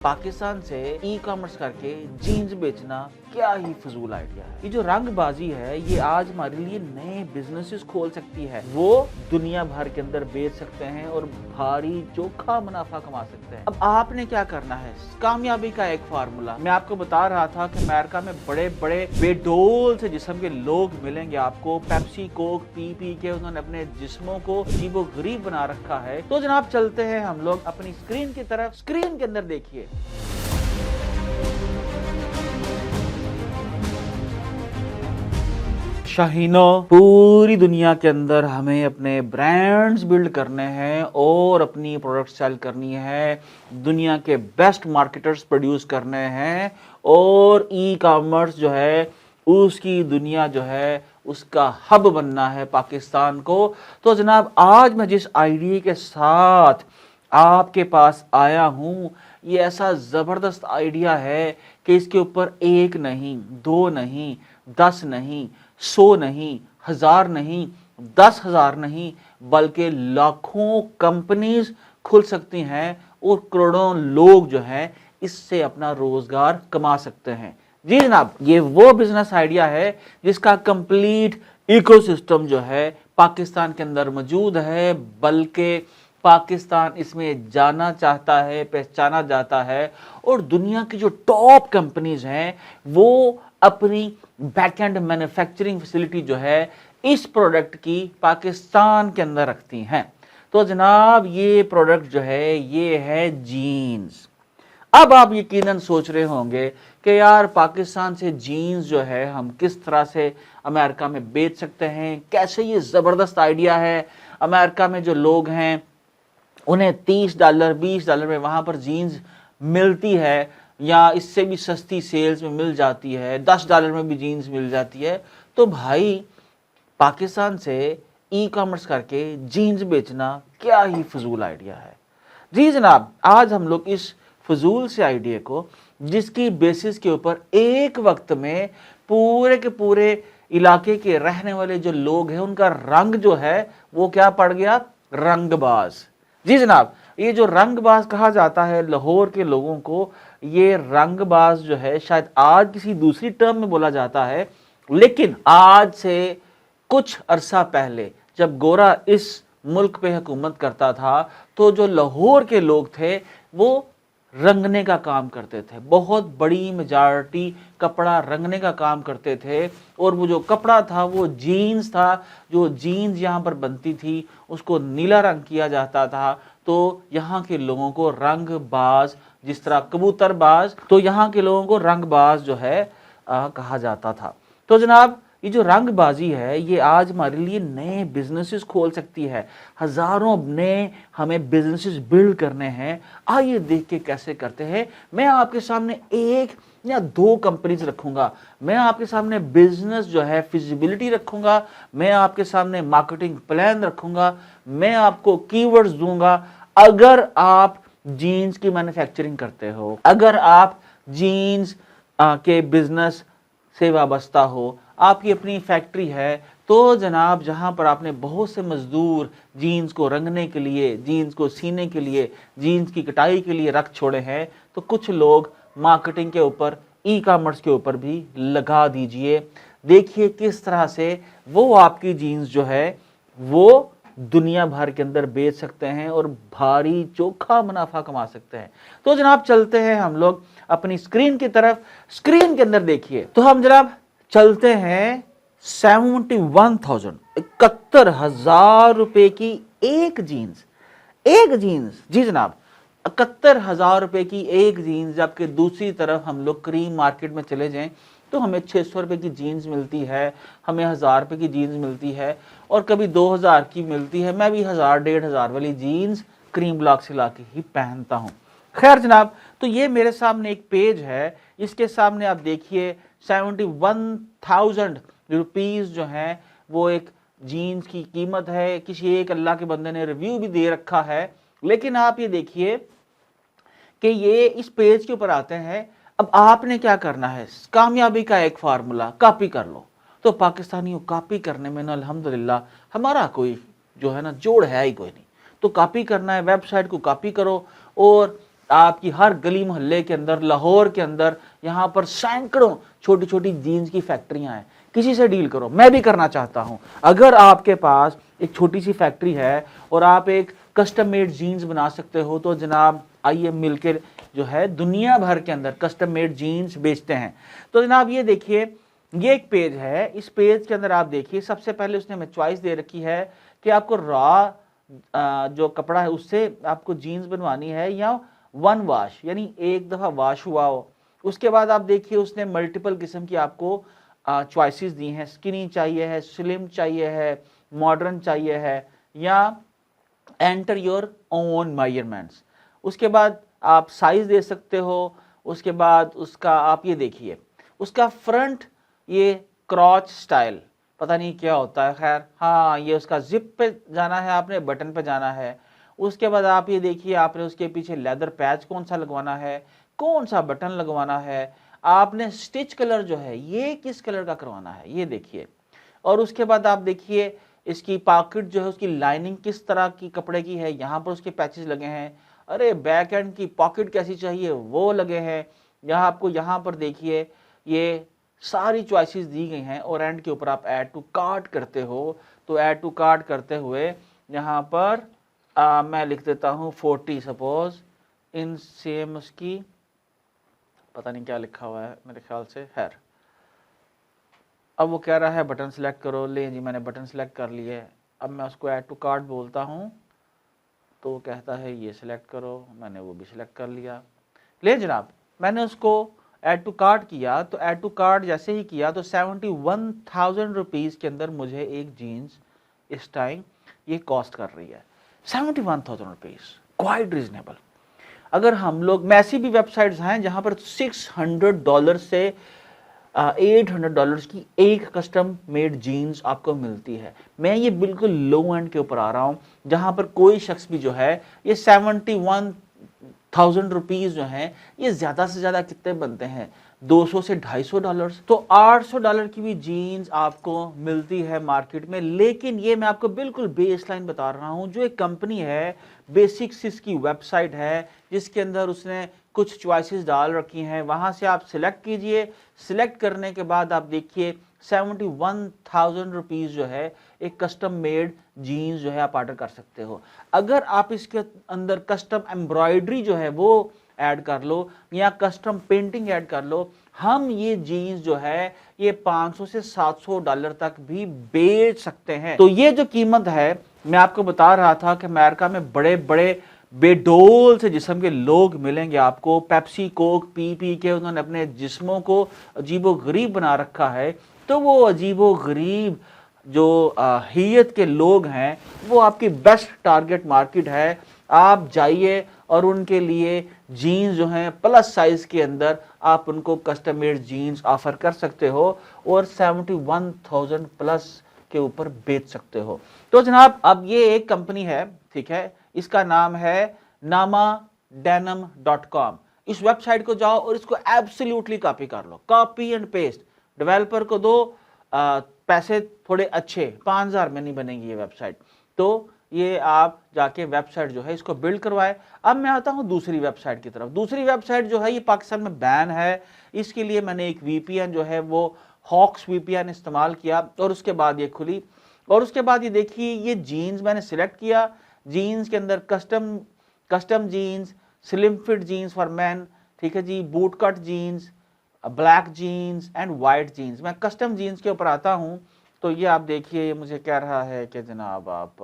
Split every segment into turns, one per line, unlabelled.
पाकिस्तान से e commerce करके jeans बेचना क्या ही फजूल आइडिया है। ये जो रंगबाजी है ये आज हमारे लिए नए बिजनेसेस खोल सकती है। वो दुनिया भर के अंदर बेच सकते हैं और भारी चोखा मुनाफा कमा सकते हैं। अब आपने क्या करना है, कामयाबी का एक फार्मूला मैं आपको बता रहा था कि अमेरिका में बड़े बड़े बेडोल से जिस्म के लोग मिलेंगे आपको, पेप्सी कोक पी पी के उन्होंने अपने जिस्मों को अजीबो गरीब बना रखा है। तो जनाब चलते हैं हम लोग अपनी स्क्रीन की तरफ। स्क्रीन के अंदर देखिए, शाहीनों, पूरी दुनिया के अंदर हमें अपने ब्रांड्स बिल्ड करने हैं और अपनी प्रोडक्ट सेल करनी है, दुनिया के बेस्ट मार्केटर्स प्रोड्यूस करने हैं और ई कॉमर्स जो है उसकी दुनिया जो है उसका हब बनना है पाकिस्तान को। तो जनाब आज मैं जिस आइडिया के साथ आपके पास आया हूँ ये ऐसा ज़बरदस्त आइडिया है कि इसके ऊपर एक नहीं, दो नहीं, 10 नहीं, 100 नहीं, 1000 नहीं, 10,000 नहीं, बल्कि लाखों कंपनीज खुल सकती हैं और करोड़ों लोग जो हैं इससे अपना रोजगार कमा सकते हैं। जी जनाब, ये वो बिजनेस आइडिया है जिसका कंप्लीट इकोसिस्टम जो है पाकिस्तान के अंदर मौजूद है, बल्कि पाकिस्तान इसमें जाना चाहता है, पहचाना जाता है और दुनिया की जो टॉप कंपनीज हैं वो अपनी बैकएंड मैन्युफैक्चरिंग फैसिलिटी जो है इस प्रोडक्ट की पाकिस्तान के अंदर रखती हैं। तो जनाब ये प्रोडक्ट जो है ये है जीन्स। अब आप यकीनन सोच रहे होंगे कि यार पाकिस्तान से जीन्स जो है हम किस तरह से अमेरिका में बेच सकते हैं, कैसे ये ज़बरदस्त आइडिया है। अमेरिका में जो लोग हैं उन्हें $30 $20 में वहाँ पर जीन्स मिलती है या इससे भी सस्ती सेल्स में मिल जाती है, $10 में भी जीन्स मिल जाती है। तो भाई पाकिस्तान से ई कॉमर्स करके जीन्स बेचना क्या ही फजूल आइडिया है। जी जनाब, आज हम लोग इस फजूल से आइडिया को, जिसकी बेसिस के ऊपर एक वक्त में पूरे के पूरे इलाके के रहने वाले जो लोग हैं उनका रंग जो है वो क्या पड़ गया, रंगबाज। जी जनाब, ये जो रंगबाज कहा जाता है लाहौर के लोगों को, ये रंगबाज जो है शायद आज किसी दूसरी टर्म में बोला जाता है, लेकिन आज से कुछ अरसा पहले जब गोरा इस मुल्क पे हुकूमत करता था तो जो लाहौर के लोग थे वो रंगने का काम करते थे। बहुत बड़ी मेजॉरिटी कपड़ा रंगने का काम करते थे और वो जो कपड़ा था वो जीन्स था। जो जीन्स यहाँ पर बनती थी उसको नीला रंग किया जाता था। तो यहाँ के लोगों को रंगबाज, जिस तरह कबूतरबाज, तो यहाँ के लोगों को रंगबाज जो है कहा जाता था। तो जनाब ये जो रंगबाजी है ये आज हमारे लिए नए बिजनेसेस खोल सकती है। हजारों नए हमें बिजनेसेस बिल्ड करने हैं। आइए देख के कैसे करते हैं। मैं आपके सामने एक या दो कंपनीज रखूंगा, मैं आपके सामने बिजनेस जो है फिजिबिलिटी रखूंगा, मैं आपके सामने मार्केटिंग प्लान रखूंगा, मैं आपको कीवर्ड्स दूंगा। अगर आप जीन्स की मैन्युफैक्चरिंग करते हो, अगर आप जीन्स के बिजनेस से वाबस्ता हो, आपकी अपनी फैक्ट्री है, तो जनाब जहां पर आपने बहुत से मजदूर जीन्स को रंगने के लिए, जीन्स को सीने के लिए, जीन्स की कटाई के लिए रख छोड़े हैं, तो कुछ लोग मार्केटिंग के ऊपर, ई कॉमर्स के ऊपर भी लगा दीजिए। देखिए किस तरह से वो आपकी जीन्स जो है वो दुनिया भर के अंदर बेच सकते हैं और भारी चोखा मुनाफा कमा सकते हैं। तो जनाब चलते हैं हम लोग अपनी स्क्रीन की तरफ। स्क्रीन के अंदर देखिए, तो हम जनाब चलते हैं 71,000 रुपए की एक जीन्स। एक जीन्स, जी जनाब, 71,000 रुपए की एक जीन्स। जबकि दूसरी तरफ हम लोग क्रीम मार्केट में चले जाएं तो हमें 600 रुपए की जीन्स मिलती है, हमें 1000 रुपए की जीन्स मिलती है और कभी 2000 की मिलती है। मैं भी 1000 1500 वाली जीन्स क्रीम ब्लॉक से लाके ही पहनता हूँ। खैर जनाब, तो ये मेरे सामने एक पेज है, इसके सामने आप देखिए 71,000 रुपीज जो है वो एक जीन्स की कीमत है। किसी एक अल्लाह के बंदे ने रिव्यू भी दे रखा है। लेकिन आप ये देखिए कि ये इस पेज के ऊपर आते हैं। अब आपने क्या करना है, कामयाबी का एक फार्मूला, कॉपी कर लो। तो पाकिस्तानियों कॉपी करने में ना अल्हम्दुलिल्लाह हमारा कोई जो है ना जोड़ है ही कोई नहीं। तो कॉपी करना है, वेबसाइट को कॉपी करो और آپ کی ہر گلی محلے کے اندر، لاہور کے اندر یہاں پر سینکڑوں چھوٹی چھوٹی جینز کی فیکٹریاں ہیں. کسی سے ڈیل کرو. میں بھی کرنا چاہتا ہوں. اگر آپ کے پاس ایک چھوٹی سی فیکٹری ہے اور آپ ایک کسٹم میڈ جینز بنا سکتے ہو تو جناب آئیے مل کے جو ہے دنیا بھر کے اندر کسٹم میڈ جینز بیچتے ہیں. تو جناب یہ دیکھیے، یہ ایک پیج ہے. اس پیج کے اندر آپ دیکھیے سب سے پہلے اس نے ہمیں چوائس دے رکھی ہے کہ آپ کو را جو کپڑا ہے اس سے آپ کو جینز بنوانی ہے یا ون واش یعنی ایک دفعہ واش ہوا ہو. اس کے بعد آپ دیکھیے اس نے ملٹیپل قسم کی آپ کو چوائسز دی ہیں. سکنی چاہیے ہے، سلم چاہیے ہے، ماڈرن چاہیے ہے یا انٹر یور اون میجرمنٹس. اس کے بعد آپ سائز دے سکتے ہو. اس کے بعد اس کا آپ یہ دیکھیے اس کا فرنٹ یہ کراچ سٹائل پتہ نہیں کیا ہوتا ہے. خیر ہاں یہ اس کا زپ پہ جانا ہے، آپ نے بٹن پہ جانا ہے. اس کے بعد آپ یہ دیکھیے آپ نے اس کے پیچھے لیدر پیچ کون سا لگوانا ہے، کون سا بٹن لگوانا ہے. آپ نے سٹچ کلر جو ہے یہ کس کلر کا کروانا ہے یہ دیکھیے. اور اس کے بعد آپ دیکھیے اس کی پاکٹ جو ہے اس کی لائننگ کس طرح کی کپڑے کی ہے. یہاں پر اس کے پیچز لگے ہیں. ارے بیک اینڈ کی پاکٹ کیسی چاہیے وہ لگے ہیں. یہاں آپ کو یہاں پر دیکھیے یہ ساری چوائسز دی گئی ہیں اور اینڈ کے اوپر آپ ایڈ ٹو کارٹ کرتے ہو. تو ایڈ ٹو کارٹ کرتے ہوئے یہاں پر میں لکھ دیتا ہوں 40 سپوز ان سیم اس کی پتہ نہیں کیا لکھا ہوا ہے میرے خیال سے خیر. اب وہ کہہ رہا ہے بٹن سلیکٹ کرو. لیں جی میں نے بٹن سلیکٹ کر لیے. اب میں اس کو ایڈ ٹو کارٹ بولتا ہوں تو وہ کہتا ہے یہ سلیکٹ کرو. میں نے وہ بھی سلیکٹ کر لیا. لیں جناب میں نے اس کو ایڈ ٹو کارٹ کیا تو ایڈ ٹو کارٹ جیسے ہی کیا تو 71,000 روپیز کے اندر مجھے ایک جینز اس ٹائم یہ کاسٹ کر رہی ہے. 71,000 روپیز کوائٹ ریزنیبل. اگر ہم لوگ ایسی بھی ویب سائٹس ہیں جہاں پر $600 سے $800 کی ایک کسٹم میڈ جینز آپ کو ملتی ہے. میں یہ بالکل لو اینڈ کے اوپر آ رہا ہوں جہاں پر کوئی شخص بھی جو ہے یہ 71,000 روپیز جو ہیں یہ زیادہ سے زیادہ کتنے بنتے ہیں $200 سے $250. تو $800 کی بھی جینز آپ کو ملتی ہے مارکیٹ میں. لیکن یہ میں آپ کو بالکل بیس لائن بتا رہا ہوں. جو ایک کمپنی ہے بیسکس اس کی ویب سائٹ ہے جس کے اندر اس نے کچھ چوائسز ڈال رکھی ہیں. وہاں سے آپ سلیکٹ کیجئے. سلیکٹ کرنے کے بعد آپ دیکھیے 71,000 روپیز جو ہے ایک کسٹم میڈ جینز جو ہے آپ آرڈر کر سکتے ہو. اگر آپ اس کے اندر کسٹم ایمبرائڈری جو ہے وہ ایڈ کر لو یا کسٹم پینٹنگ ایڈ کر لو ہم یہ جینز جو ہے یہ $500 سے $700 تک بھی بیچ سکتے ہیں. تو یہ جو قیمت ہے میں آپ کو بتا رہا تھا کہ امریکہ میں بڑے بڑے بے ڈول سے جسم کے لوگ ملیں گے آپ کو. پیپسی کوک پی پی کے انہوں نے اپنے جسموں کو عجیب و غریب بنا رکھا ہے. تو وہ عجیب و غریب جو حیت کے لوگ ہیں وہ آپ کی بیسٹ ٹارگٹ مارکیٹ ہے. آپ جائیے اور ان کے لیے جینز جو ہیں پلس سائز کے اندر آپ ان کو کسٹم میڈ جینز آفر کر سکتے ہو اور 71,000 پلس کے اوپر بیچ سکتے ہو. تو جناب اب یہ ایک کمپنی ہے ٹھیک ہے، اس کا نام ہے namadenim.com. اس ویب سائٹ کو جاؤ اور اس کو ایبسلیوٹلی کاپی کر لو. Copy and paste. ڈیولپر کو دو پیسے تھوڑے اچھے 5,000 میں نہیں بنے گی یہ ویب سائٹ. تو یہ آپ جا کے ویب سائٹ جو ہے اس کو بلڈ کروائے. اب میں آتا ہوں دوسری ویب سائٹ کی طرف. دوسری ویب سائٹ جو ہے یہ پاکستان میں بین ہے. اس کے لیے میں نے ایک وی پی این جو ہے وہ ہاکس وی پی این استعمال کیا اور اس کے بعد یہ کھلی. اور اس کے بعد یہ دیکھیے یہ جینز میں نے سلیکٹ کیا. جینز کے اندر custom jeans, slim fit jeans for men ٹھیک ہے جی، boot cut jeans, black jeans and white jeans. میں کسٹم جینز کے اوپر آتا ہوں تو یہ آپ دیکھیے یہ مجھے کہہ رہا ہے کہ جناب آپ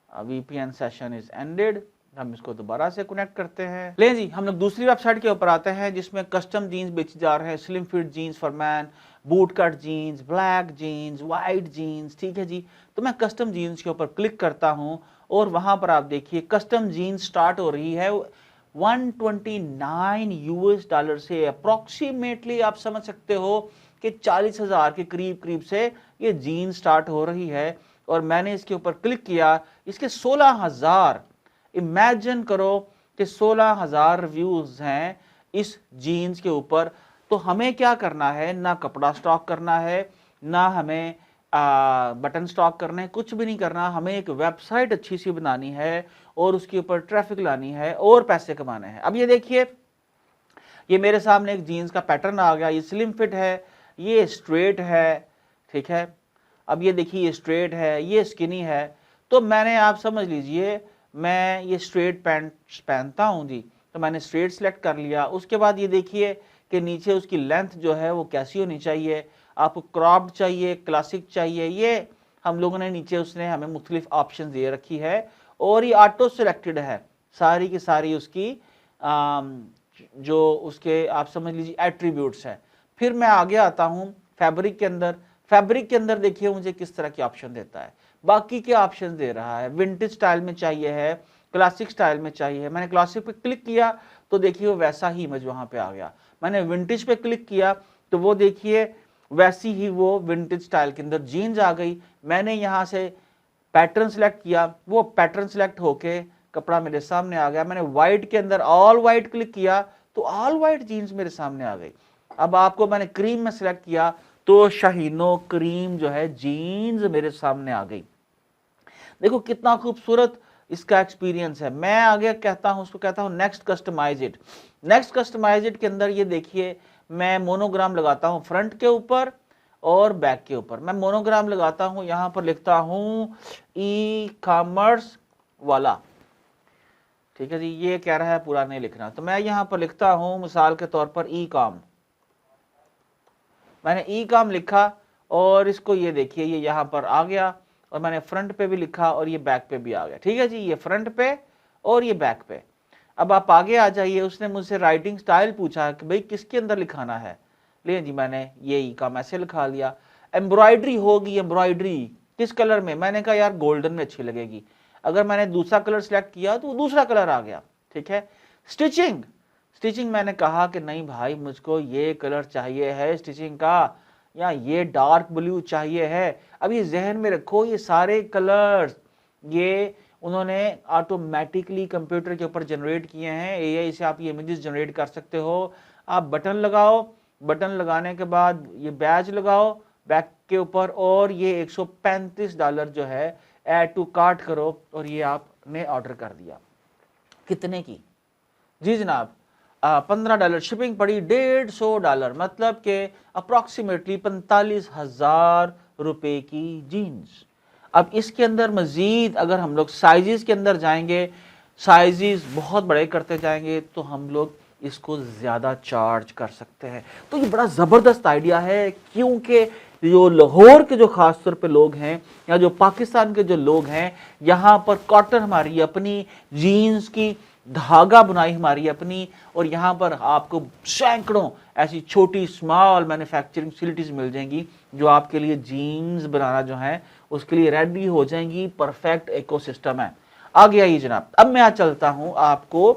وی پی این سیشن از اینڈیڈ. ہم اس کو دوبارہ سے کنیکٹ کرتے ہیں. لیں جی ہم لوگ دوسری ویب سائٹ کے اوپر آتے ہیں جس میں کسٹم جینز بیچی جا رہے ہیں. Slim fit jeans for men, boot cut jeans, black jeans, white jeans ٹھیک ہے جی. تو میں کسٹم جینز کے اوپر کلک کرتا ہوں اور وہاں پر آپ دیکھیے کسٹم جینز سٹارٹ ہو رہی ہے $129 سے. اپروکسیمیٹلی آپ سمجھ سکتے ہو کہ 40,000 کے قریب سے یہ جینز سٹارٹ ہو رہی ہے. اور میں نے اس کے اوپر کلک کیا. اس کے 16,000 امیجن کرو کہ 16,000 ریویوز ہیں اس جینز کے اوپر. تو ہمیں کیا کرنا ہے؟ نہ کپڑا سٹاک کرنا ہے، نہ ہمیں بٹن سٹاک کرنا ہے، کچھ بھی نہیں کرنا. ہمیں ایک ویب سائٹ اچھی سی بنانی ہے اور उसके ऊपर ट्रैफिक लानी है और पैसे कमाने हैं। अब ये देखिए, ये मेरे सामने एक जीन्स का पैटर्न आ गया, ये स्लिम फिट है, ये स्ट्रेट है, ठीक है। अब ये देखिए, ये स्ट्रेट है, ये स्किनी है, तो मैंने, आप समझ लीजिए, मैं ये स्ट्रेट पैंट पहनता हूँ जी, तो मैंने स्ट्रेट सेलेक्ट कर लिया। उसके बाद ये देखिए कि नीचे उसकी लेंथ जो है वो कैसी होनी चाहिए, आपको क्रॉप्ड चाहिए, क्लासिक चाहिए, ये हम लोगों ने नीचे उसने हमें मुख्तलिफ ऑप्शन दे रखी है, और ये ऑटो सेलेक्टेड है सारी की सारी उसकी जो उसके आप समझ लीजिए एट्रीब्यूट्स हैं। फिर मैं आगे आता हूँ फैब्रिक के अंदर। फैब्रिक के अंदर देखिए मुझे किस तरह के ऑप्शन देता है, बाकी के ऑप्शन दे रहा है, विंटेज स्टाइल में चाहिए है, क्लासिक स्टाइल में चाहिए। मैंने क्लासिक पे क्लिक किया तो देखिए वो वैसा ही इमेज वहां पे आ गया। मैंने विंटेज पे क्लिक किया तो वो देखिए वैसी ही वो विंटेज स्टाइल के अंदर जीन्स आ गई। मैंने यहाँ से पैटर्न सेलेक्ट किया, वो पैटर्न सेलेक्ट होके कपड़ा मेरे सामने आ गया। मैंने व्हाइट के अंदर ऑल व्हाइट क्लिक किया तो ऑल व्हाइट जीन्स मेरे सामने आ गई। अब आपको मैंने क्रीम में सेलेक्ट किया तो शाहीनो क्रीम जो है जीन्स मेरे सामने आ गई। देखो कितना खूबसूरत इसका एक्सपीरियंस है। मैं आगे कहता हूं, उसको कहता हूं next customise it. Next customise it के अंदर ये देखिए मैं मोनोग्राम लगाता हूं फ्रंट के ऊपर और बैक के ऊपर। मैं मोनोग्राम लगाता हूं, यहां पर लिखता हूं ई कॉमर्स वाला, ठीक है जी। ये कह रहा है पूरा नहीं लिखना, तो मैं यहां पर लिखता हूं मिसाल के तौर पर ई कॉम। मैंने ई कॉम लिखा और इसको ये देखिए ये यहां पर आ गया, और मैंने फ्रंट पे भी लिखा और ये बैक पे भी आ गया, ठीक है जी। ये फ्रंट पे और ये बैक पे। अब आप आगे आ जाइए, उसने मुझसे राइटिंग स्टाइल पूछा कि भाई किसके अंदर लिखाना है। ले जी, मैंने ये ई कॉम ऐसे लिखा लिया। एम्ब्रॉयडरी होगी, एम्ब्रॉयडरी किस कलर में, मैंने कहा यार गोल्डन में अच्छी लगेगी। अगर मैंने दूसरा कलर सेलेक्ट किया तो दूसरा कलर आ गया, ठीक है। स्टिचिंग, स्टिचिंग मैंने कहा कि नहीं भाई मुझको ये कलर चाहिए है स्टिचिंग का, या ये डार्क ब्लू चाहिए है। अब ये जहन में रखो, ये सारे कलर्स ये उन्होंने ऑटोमेटिकली कंप्यूटर के ऊपर जनरेट किए हैं। एआई से आप ये इमेजेस जनरेट कर सकते हो। आप बटन लगाओ, बटन लगाने के बाद ये बैज लगाओ बैक के ऊपर, और ये $135 जो है ऐड टू कार्ट करो, और ये आपने ऑर्डर कर दिया। कितने की? जी जनाब, $15 शिपिंग पड़ी, $150, मतलब के अप्रॉक्सीमेटली 45,000 रुपए की जीन्स। अब इसके अंदर मजीद अगर हम लोग साइजेस के अंदर जाएंगे, साइजेस बहुत बड़े करते जाएंगे तो हम लोग इसको ज्यादा चार्ज कर सकते हैं। तो ये बड़ा जबरदस्त आइडिया है, क्योंकि जो लाहौर के जो खास तौर पे लोग हैं या जो पाकिस्तान के जो लोग हैं, यहाँ पर कॉटन हमारी अपनी, जीन्स की धागा बुनाई हमारी अपनी, और यहाँ पर आपको सैकड़ों ऐसी छोटी स्मॉल मैन्युफैक्चरिंग फैसिलिटीज मिल जाएंगी जो आपके लिए जीन्स बनाना जो है उसके लिए रेडी हो जाएंगी। परफेक्ट इकोसिस्टम है। आगे आइए जनाब, अब मैं चलता हूं आपको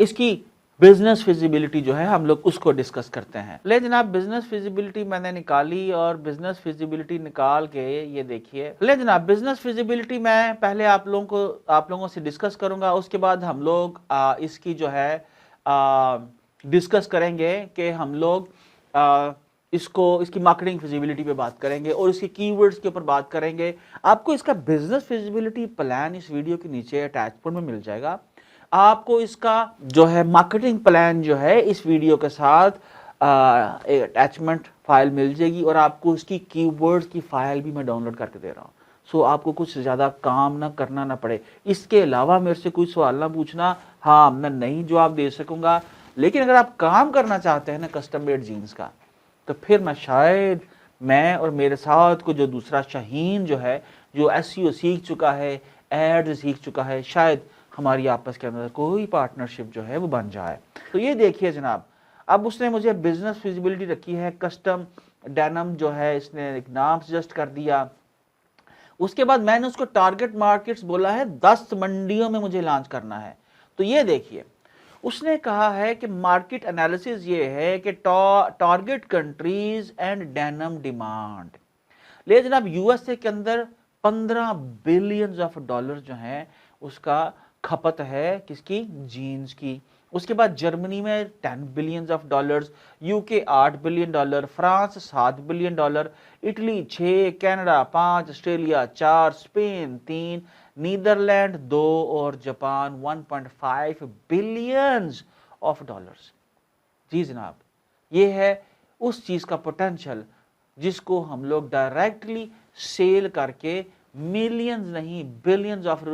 इसकी बिजनेस फिजिबिलिटी जो है हम लोग उसको डिस्कस करते हैं। ले जनाब, बिजनेस फिजिबिलिटी मैंने निकाली, और बिजनेस फिजिबिलिटी निकाल के ये देखिए। ले जनाब, बिजनेस फिजिबिलिटी मैं पहले आप लोगों से डिस्कस करूंगा, उसके बाद हम लोग इसकी जो है डिस्कस करेंगे कि हम लोग इसकी मार्केटिंग फिजिबिलिटी पे बात करेंगे और इसके कीवर्ड्स के ऊपर बात करेंगे। आपको इसका बिजनेस फिजिबिलिटी प्लान इस वीडियो के नीचे अटैचमेंट में मिल जाएगा। आपको इसका जो है मार्केटिंग प्लान जो है इस वीडियो के साथ एक अटैचमेंट फाइल मिल जाएगी, और आपको इसकी कीवर्ड्स की फाइल भी मैं डाउनलोड करके दे रहा हूँ। सो आपको कुछ ज़्यादा काम ना करना ना पड़े। इसके अलावा मेरे से कोई सवाल ना पूछना, हाँ मैं नहीं जवाब दे सकूँगा, लेकिन अगर आप काम करना चाहते हैं ना कस्टम मेड जीन्स का, तो फिर मैं और मेरे साथ को जो दूसरा शाहीन जो है, जो एसईओ सीख चुका है, एड्स सीख चुका है, शायद हमारी आपस के अंदर कोई पार्टनरशिप जो है वो बन जाए। तो ये देखिए जनाब, अब उसने मुझे बिजनेस फिजिबिलिटी रखी है कस्टम डेनिम जो है, इसने एक नाम सजेस्ट कर दिया। उसके बाद मैंने उसको टारगेट मार्केट्स बोला है, 10 मंडियों में मुझे लॉन्च करना है। तो ये देखिए उसने कहा है कि मार्केट एनालिसिस ये है कि target countries and denim demand. ले जनाब, यूएसए के अंदर $15 बिलियन जो है उसका खपत है, किसकी? जीन्स की। उसके बाद जर्मनी में $10 billion, UK $8 billion, France $7 billion, Italy 6, Canada 5, Australia 4, Spain 3, Netherland 2 और जापान 1.5 बिलियंस ऑफ डॉलर्स। जी जनाब, ये है उस चीज का पोटेंशियल जिसको हम लोग डायरेक्टली सेल करके मिलियंस नहीं बिलियंस ऑफ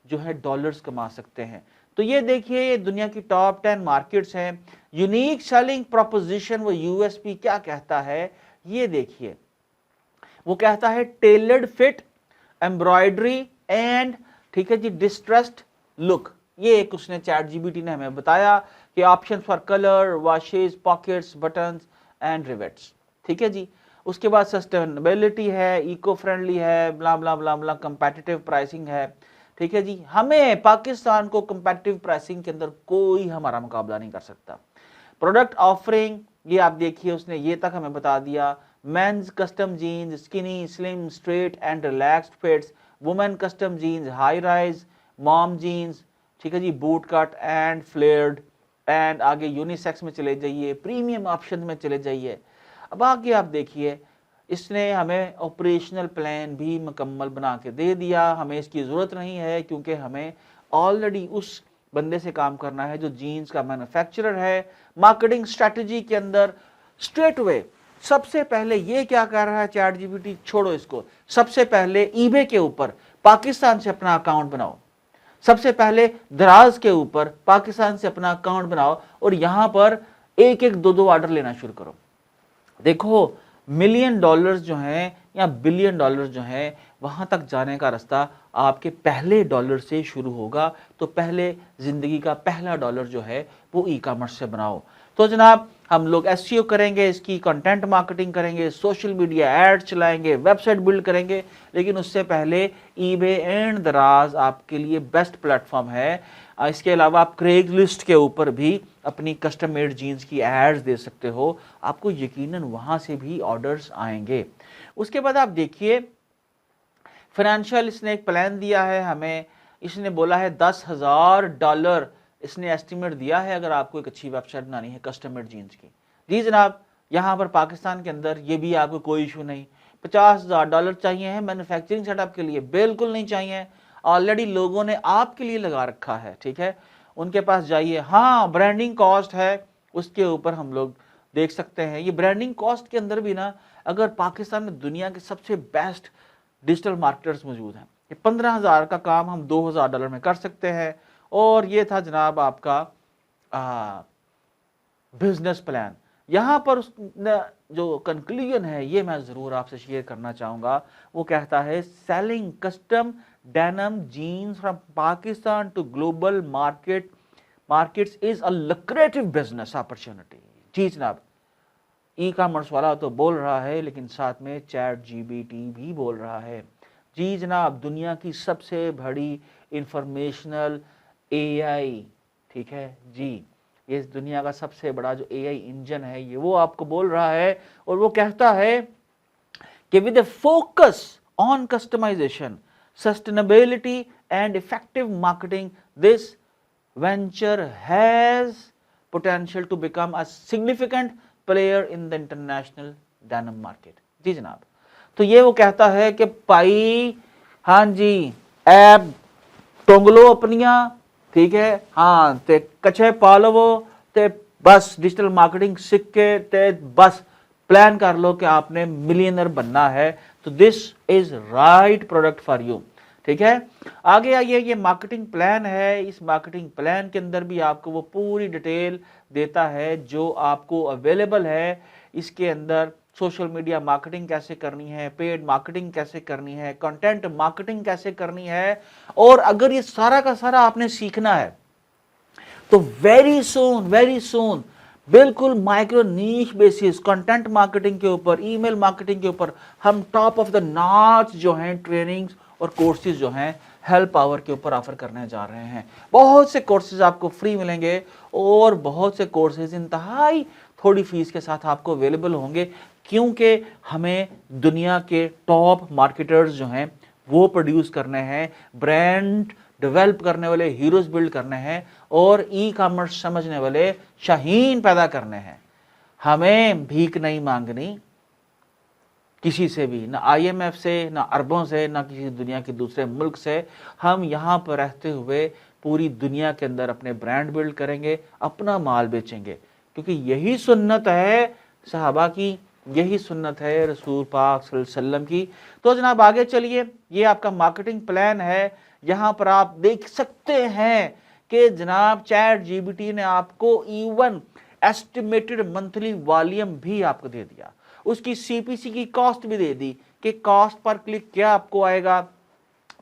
जो है डॉलर्स कमा सकते हैं। तो ये देखिए, ये दुनिया की टॉप 10 मार्केट्स हैं। यूनिक सेलिंग प्रोपोजिशन, वो यूएसपी क्या कहता है, ये देखिए। वो कहता है टेलर्ड फिट, एम्ब्रॉयडरी एंड, ठीक है जी, डिस्ट्रेस्ड लुक। ये एक उसने चैट जीपीटी ने हमें बताया कि option for colour, washes, pockets, buttons and rivets. ठीक है जी। उसके बाद सस्टेनेबिलिटी है, इको फ्रेंडली है, ब्ला ब्ला ब्ला ब्ला, कंपेटिटिव प्राइसिंग है। ठीक है जी। हमें पाकिस्तान को कंपेटिटिव प्राइसिंग के अंदर कोई हमारा मुकाबला नहीं कर सकता। प्रोडक्ट ऑफरिंग, ये आप देखिए, उसने ये तक हमें बता दिया। Men's custom jeans, skinny, slim, straight and relaxed fits, women custom jeans, high rise, mom jeans, ठीक है जी, boot cut and flared, and आगे यूनिसेक्स में चले जाइए, प्रीमियम ऑप्शन में चले जाइए। अब आगे आप देखिए, इसने हमें ऑपरेशनल प्लान भी मुकम्मल बना के दे दिया। हमें इसकी ज़रूरत नहीं है क्योंकि हमें ऑलरेडी उस बंदे से काम करना है जो जीन्स का मैन्युफैक्चरर है। मार्केटिंग स्ट्रेटजी के अंदर स्ट्रेट वे सबसे पहले ये क्या कर रहा है चैट जीपीटी, छोड़ो इसको, सबसे पहले ईबे के ऊपर पाकिस्तान से अपना अकाउंट बनाओ। सबसे पहले दराज के ऊपर पाकिस्तान से अपना अकाउंट बनाओ और यहां पर एक एक दो ऑर्डर लेना शुरू करो। देखो, मिलियन डॉलर्स जो हैं या बिलियन डॉलर्स जो हैं, वहां तक जाने का रास्ता आपके पहले डॉलर से शुरू होगा। तो पहले जिंदगी का पहला डॉलर जो है वो ई कॉमर्स से बनाओ। तो जनाब, हम लोग एसईओ करेंगे, इसकी कंटेंट मार्केटिंग करेंगे, सोशल मीडिया एड्स चलाएंगे, वेबसाइट बिल्ड करेंगे, लेकिन उससे पहले ईबे एंड दराज आपके लिए बेस्ट प्लेटफॉर्म है। इसके अलावा आप क्रेगलिस्ट के ऊपर भी अपनी कस्टम मेड जीन्स की एड्स दे सकते हो, आपको यकीनन वहां से भी ऑर्डर्स आएंगे। उसके बाद आप देखिए, फाइनेंशियल इसने एक प्लान दिया है हमें। इसने बोला है $10,000 इसने एस्टिमेट दिया है अगर आपको एक अच्छी वेबसाइट बनानी है कस्टम मेड जीन्स की। जी जनाब, यहाँ पर पाकिस्तान के अंदर ये भी आपको कोई इशू नहीं। $50,000 चाहिए है मैन्युफैक्चरिंग सेटअप के लिए, बिल्कुल नहीं चाहिए, ऑलरेडी लोगों ने आपके लिए लगा रखा है। ठीक है, उनके पास जाइए। हाँ, ब्रांडिंग कॉस्ट है, उसके ऊपर हम लोग देख सकते हैं। ये ब्रांडिंग कॉस्ट के अंदर भी ना, अगर पाकिस्तान में दुनिया के सबसे बेस्ट डिजिटल मार्केटर्स मौजूद हैं, ये 15,000 का काम हम $2,000 में कर सकते हैं। और ये था जनाब आपका बिजनेस प्लान। यहां पर जो कंक्लूजन है ये मैं जरूर आपसे शेयर करना चाहूंगा। वो कहता है selling custom denim jeans from Pakistan to global markets is a lucrative business opportunity. जी जनाब, ई कॉमर्स वाला तो बोल रहा है, लेकिन साथ में चैट जीपीटी भी बोल रहा है। जी जनाब, दुनिया की सबसे बड़ी इंफॉर्मेशनल एआई, ठीक है जी, ये इस दुनिया का सबसे बड़ा जो एआई इंजन है, ये वो आपको बोल रहा है। और वो कहता है कि with a focus on customisation, sustainability and effective marketing, this venture has potential to become a significant player in the international denim market. जी जनाब, तो ये वो कहता है कि भाई, हाँ जी, ऐप टोंग लो अपनिया, ठीक है, हाँ, ते कच्छे पा लवो, ते बस डिजिटल मार्केटिंग सीख के ते बस प्लान कर लो कि आपने मिलियनर बनना है। तो this is right product for you. ठीक है, आगे आइए, ये मार्केटिंग प्लान है। इस मार्केटिंग प्लान के अंदर भी आपको वो पूरी डिटेल देता है जो आपको अवेलेबल है। इसके अंदर सोशल मीडिया मार्केटिंग कैसे करनी है, पेड मार्केटिंग कैसे करनी है, कंटेंट मार्केटिंग कैसे करनी है। और अगर ये सारा का सारा आपने सीखना है तो वेरी सून बिल्कुल माइक्रो नीश बेसिस कंटेंट मार्केटिंग के ऊपर, ईमेल मार्केटिंग के ऊपर हम टॉप ऑफ द नॉच जो हैं ट्रेनिंग्स और कोर्सेज जो हैं हेल्प आवर के ऊपर ऑफर करने जा रहे हैं। बहुत से कोर्सेज आपको फ्री मिलेंगे और बहुत से कोर्सेज इंतहाई थोड़ी फीस के साथ आपको अवेलेबल होंगे, क्योंकि हमें दुनिया के टॉप मार्केटर्स जो हैं वो प्रोड्यूस करने हैं, ब्रांड डेवलप करने वाले हीरोज बिल्ड करने हैं और ई कॉमर्स समझने वाले शाहीन पैदा करने हैं। हमें भीख नहीं मांगनी, किसी से भी, ना IMF से, ना अरबों से, ना किसी दुनिया के दूसरे मुल्क से। हम यहाँ पर रहते हुए पूरी दुनिया के अंदर अपने ब्रांड बिल्ड करेंगे, अपना माल बेचेंगे, क्योंकि यही सुन्नत है सहाबा की, यही सुन्नत है रसूल पाक सल्लल्लाहु अलैहि वसल्लम की। तो जनाब आगे चलिए, ये आपका मार्केटिंग प्लान है। यहाँ पर आप देख सकते हैं कि जनाब चैट जीपीटी ने आपको इवन एस्टिमेटेड मंथली वॉल्यूम भी आपको दे दिया, उसकी CPC की कॉस्ट भी दे दी कि कॉस्ट पर क्लिक क्या आपको आएगा,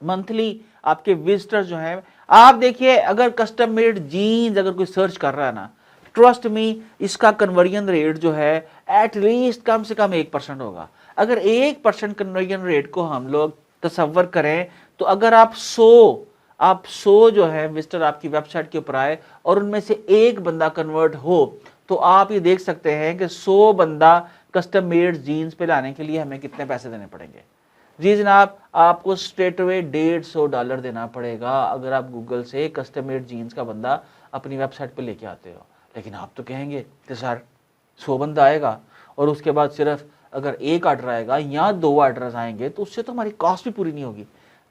मंथली आपके विजिटर जो हैं। आप देखिए, अगर कस्टम मेड जीन्स अगर कोई सर्च कर रहा है ना, ट्रस्ट मी, इसका कन्वर्जन रेट जो है एटलीस्ट कम से कम 1% होगा। अगर 1% कन्वर्जन रेट को हम लोग तसव्वुर करें, तो अगर आप 100 जो है विजिटर आपकी वेबसाइट के ऊपर आए और उनमें से एक बंदा कन्वर्ट हो, तो आप ये देख सकते हैं कि 100 बंदा कस्टम मेड जीन्स पे लाने के लिए हमें कितने पैसे देने पड़ेंगे। जी जनाब, आपको स्ट्रेट अवे $150 देना पड़ेगा अगर आप गूगल से कस्टम मेड जीन्स का बंदा अपनी वेबसाइट पे लेके आते हो। लेकिन आप तो कहेंगे कि सर 100 बंदा आएगा और उसके बाद सिर्फ अगर एक ऑर्डर आएगा या 2 ऑर्डर आएंगे तो उससे तो हमारी कॉस्ट भी पूरी नहीं होगी।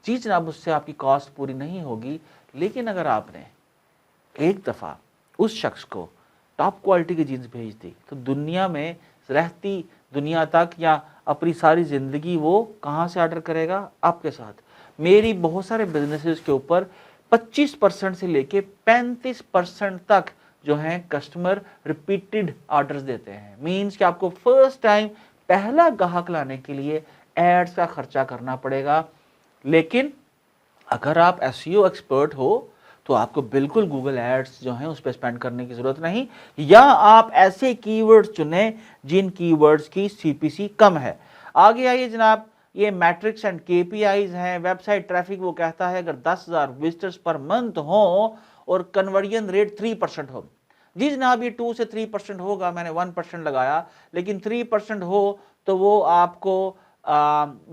जी जनाब, उससे आपकी कॉस्ट पूरी नहीं होगी, लेकिन अगर आपने एक दफ़ा उस शख्स को टॉप क्वालिटी की जीन्स भेज दी तो दुनिया में रहती दुनिया तक या अपनी सारी ज़िंदगी वो कहाँ से ऑर्डर करेगा? आपके साथ। मेरी बहुत सारे बिजनेसेस के ऊपर 25% से लेके 35% तक जो है कस्टमर रिपीटेड ऑर्डर्स देते हैं। मीन्स कि आपको फर्स्ट टाइम पहला ग्राहक लाने के लिए एड्स का खर्चा करना पड़ेगा। लेकिन अगर आप SEO एक्सपर्ट हो तो आपको बिल्कुल गूगल एड्स जो हैं उस पर स्पेंड करने की ज़रूरत नहीं, या आप ऐसे कीवर्ड्स चुनें जिन कीवर्ड्स की CPC कम है। आगे आइए जनाब, ये मैट्रिक्स एंड KPIs हैं। वेबसाइट ट्रैफिक वो कहता है अगर 10,000 विजिटर्स पर मंथ हो और कन्वर्जन रेट 3% हो। जी जनाब, ये 2 से 3% होगा, मैंने 1% लगाया, लेकिन 3% हो तो वो आपको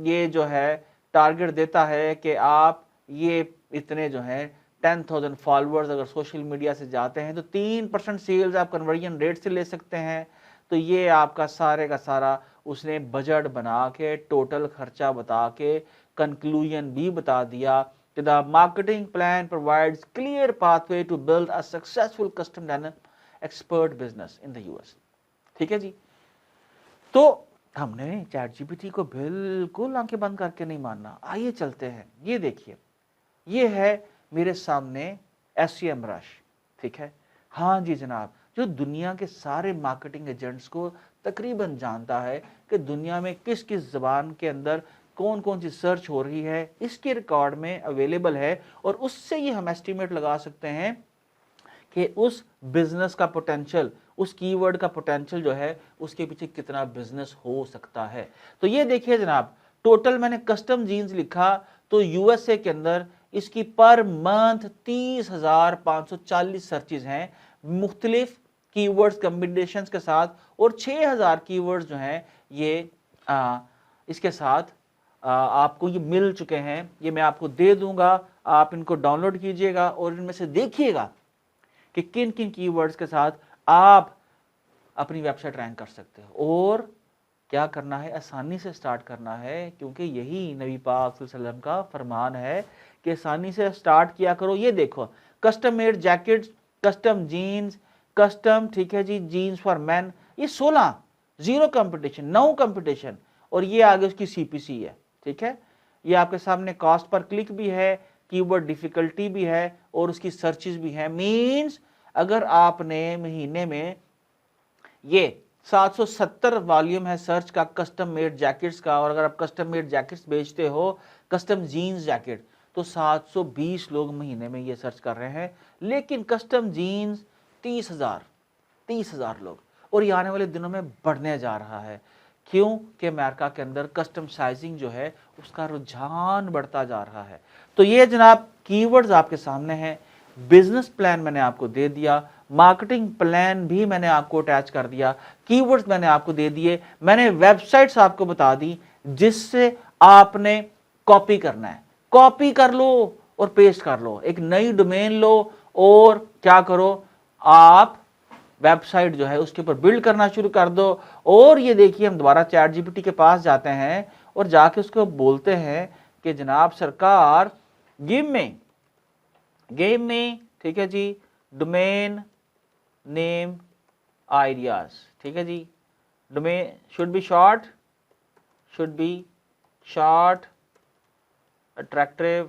ये जो है टारगेट देता है कि आप ये इतने जो है 10,000 फॉलोअर्स अगर सोशल मीडिया से जाते हैं तो 3% सेल्स आप कन्वर्जन रेट से ले सकते हैं। तो ये आपका सारे का सारा उसने बजट बना के टोटल खर्चा बता के कंक्लूजन भी बता दिया कि the marketing plan provides clear pathway to build a successful custom denim expert business in the US। ठीक है जी, तो हमने चैट जीपीटी को बिल्कुल आंखें बंद करके नहीं मानना। आइए चलते हैं, ये देखिए, ये है मेरे सामने SEMrush। ठीक है, हाँ जी जनाब, जो दुनिया के सारे मार्केटिंग एजेंट्स को तकरीबन जानता है कि दुनिया में किस किस ज़बान के अंदर कौन कौन सी सर्च हो रही है, इसके रिकॉर्ड में अवेलेबल है। और उससे ये हम एस्टिमेट लगा सकते हैं कि उस बिजनेस का पोटेंशियल, उस कीवर्ड का पोटेंशियल जो है उसके पीछे कितना बिजनेस हो सकता है। तो ये देखिए जनाब, टोटल मैंने कस्टम जीन्स लिखा तो USA के अंदर इसकी पर मंथ 30,540 सर्चेज हैं मुख्तलिफ कीवर्ड्स कम्बिनेशंस के साथ, और 6,000 कीवर्ड्स जो हैं ये इसके साथ आपको ये मिल चुके हैं। ये मैं आपको दे दूंगा, आप इनको डाउनलोड कीजिएगा और इनमें से देखिएगा कि किन किन कीवर्ड्स के साथ आप अपनी वेबसाइट रैंक कर सकते हो। और क्या करना है, आसानी से स्टार्ट करना है, क्योंकि यही नबी पाक सल्लल्लाहु अलैहि वसल्लम का फरमान है कि आसानी से स्टार्ट किया करो। ये देखो, custom made jackets, custom jeans, custom, ठीक है जी, जीन्स फॉर मैन, ये 16, 0 कंपटीशन, 9 कंपटीशन, और ये आगे उसकी CPC है। ठीक है, ये आपके सामने कॉस्ट पर क्लिक भी है, कीवर्ड डिफिकल्टी भी है और उसकी सर्चेस भी है। मींस अगर आपने महीने में ये 770 वॉल्यूम है सर्च का कस्टम मेड जैकेट्स का, और अगर आप कस्टम मेड जैकेट्स बेचते हो, कस्टम जीन्स जैकेट, तो 720 लोग महीने में ये सर्च कर रहे हैं। लेकिन कस्टम जीन्स 30,000 लोग, और ये आने वाले दिनों में बढ़ने जा रहा है। क्यों? कि अमेरिका के अंदर कस्टम साइजिंग जो है उसका रुझान बढ़ता जा रहा है। तो ये जनाब कीवर्ड्स आपके सामने हैं, बिजनेस प्लान मैंने आपको दे दिया, मार्केटिंग प्लान भी मैंने आपको अटैच कर दिया, कीवर्ड्स मैंने आपको दे दिए, मैंने वेबसाइट्स आपको बता दी जिससे आपने कॉपी करना है। कॉपी कर लो और पेस्ट कर लो, एक नई डोमेन लो और क्या करो, आप ویب سائٹ جو ہے اس کے اوپر بلڈ کرنا شروع کر دو. اور یہ دیکھیے ہم دوبارہ چیٹ جی پی ٹی کے پاس جاتے ہیں اور جا کے اس کو بولتے ہیں کہ جناب سرکار گیو می ٹھیک ہے جی ڈومین نیم آئیڈیاز. ٹھیک ہے جی domain should be short attractive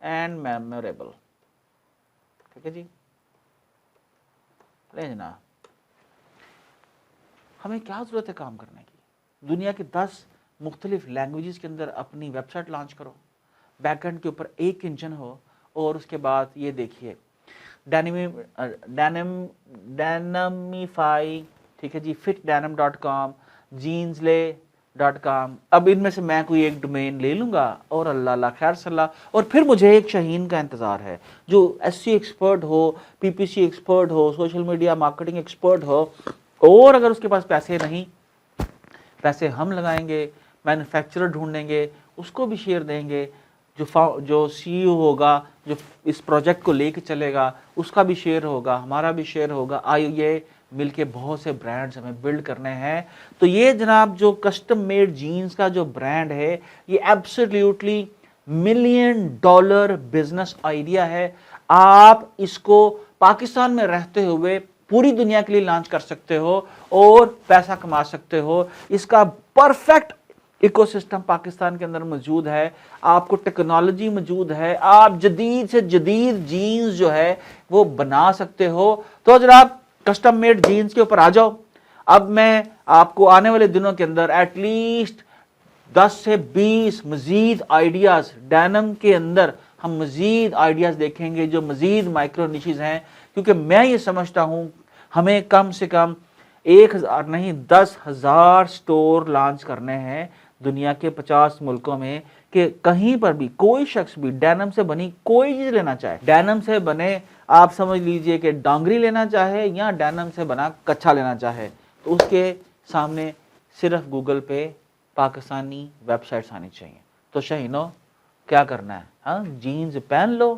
and memorable. ٹھیک ہے جی لے جناب ہمیں کیا ضرورت ہے کام کرنے کی. دنیا کے 10 مختلف لینگویجز کے اندر اپنی ویب سائٹ لانچ کرو, بیک اینڈ کے اوپر ایک انجن ہو, اور اس کے بعد یہ دیکھیے ڈینمفائی ٹھیک ہے جی fitdenim.com jeansley.com. اب ان میں سے میں کوئی ایک ڈومین لے لوں گا اور اللہ خیر صلی اللہ, اور پھر مجھے ایک شہین کا انتظار ہے جو ایس سی ایکسپرٹ ہو, پی پی سی ایکسپرٹ ہو, سوشل میڈیا مارکیٹنگ ایکسپرٹ ہو. اور اگر اس کے پاس پیسے نہیں, پیسے ہم لگائیں گے, مینوفیکچرر ڈھونڈیں گے, اس کو بھی شیئر دیں گے, جو سی ای او ہوگا جو اس پروجیکٹ کو لے کے چلے گا اس کا بھی شیئر ہوگا, ہمارا بھی شیئر ہوگا. آئیے مل کے بہت سے برانڈز ہمیں بلڈ کرنے ہیں. تو یہ جناب جو کسٹم میڈ جینز کا جو برانڈ ہے یہ ایبسلیوٹلی $1 ملین بزنس آئیڈیا ہے. آپ اس کو پاکستان میں رہتے ہوئے پوری دنیا کے لیے لانچ کر سکتے ہو اور پیسہ کما سکتے ہو. اس کا پرفیکٹ ایکو سسٹم پاکستان کے اندر موجود ہے, آپ کو ٹیکنالوجی موجود ہے, آپ جدید سے جدید جینز جو ہے وہ بنا سکتے ہو. تو جناب کسٹم میڈ جینز کے اوپر آ جاؤ. اب میں آپ کو آنے والے دنوں کے اندر ایٹ لیسٹ 10 سے 20 مزید آئیڈیاز ڈینم کے اندر ہم مزید آئیڈیاز دیکھیں گے جو مزید مائکرو نیشز ہیں, کیونکہ میں یہ سمجھتا ہوں ہمیں کم سے کم 1000 نہیں 10,000 سٹور لانچ کرنے ہیں دنیا کے 50 ملکوں میں, کہ کہیں پر بھی کوئی شخص بھی ڈینم سے بنی کوئی چیز لینا چاہے, ڈینم سے بنے آپ سمجھ لیجئے کہ ڈانگری لینا چاہے یا ڈینم سے بنا کچھا لینا چاہے, تو اس کے سامنے صرف گوگل پہ پاکستانی ویب سائٹس آنی چاہیے. تو شہینو کیا کرنا ہے, ہاں جینز پہن لو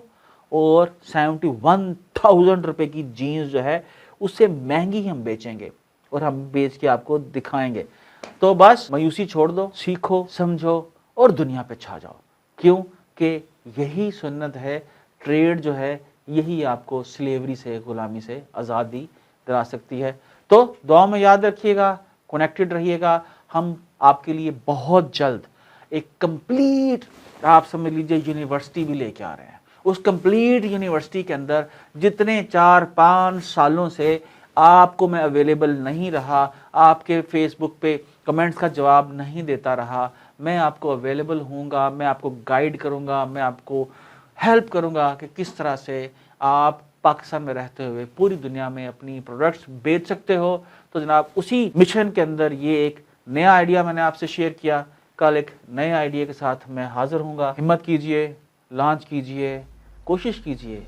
اور 71,000 روپے کی جینز جو ہے اس سے مہنگی ہم بیچیں گے اور ہم بیچ کے آپ کو دکھائیں گے. تو بس مایوسی چھوڑ دو, سیکھو سمجھو اور دنیا پہ چھا جاؤ, کیوں کہ یہی سنت ہے. ٹریڈ جو ہے یہی آپ کو سلیوری سے, غلامی سے آزادی دلا سکتی ہے. تو دعا میں یاد رکھیے گا, کنیکٹڈ رہیے گا. ہم آپ کے لیے بہت جلد ایک کمپلیٹ آپ سمجھ لیجئے یونیورسٹی بھی لے کے آ رہے ہیں. اس کمپلیٹ یونیورسٹی کے اندر جتنے 4-5 سالوں سے آپ کو میں اویلیبل نہیں رہا, آپ کے فیس بک پہ کمنٹس کا جواب نہیں دیتا رہا, میں آپ کو اویلیبل ہوں گا, میں آپ کو گائیڈ کروں گا, میں آپ کو ہیلپ کروں گا کہ کس طرح سے آپ پاکستان میں رہتے ہوئے پوری دنیا میں اپنی پروڈکٹس بیچ سکتے ہو. تو جناب اسی مشن کے اندر یہ ایک نیا آئیڈیا میں نے آپ سے شیئر کیا. کل ایک نئے آئیڈیا کے ساتھ میں حاضر ہوں گا. ہمت کیجئے, لانچ کیجئے, کوشش کیجئے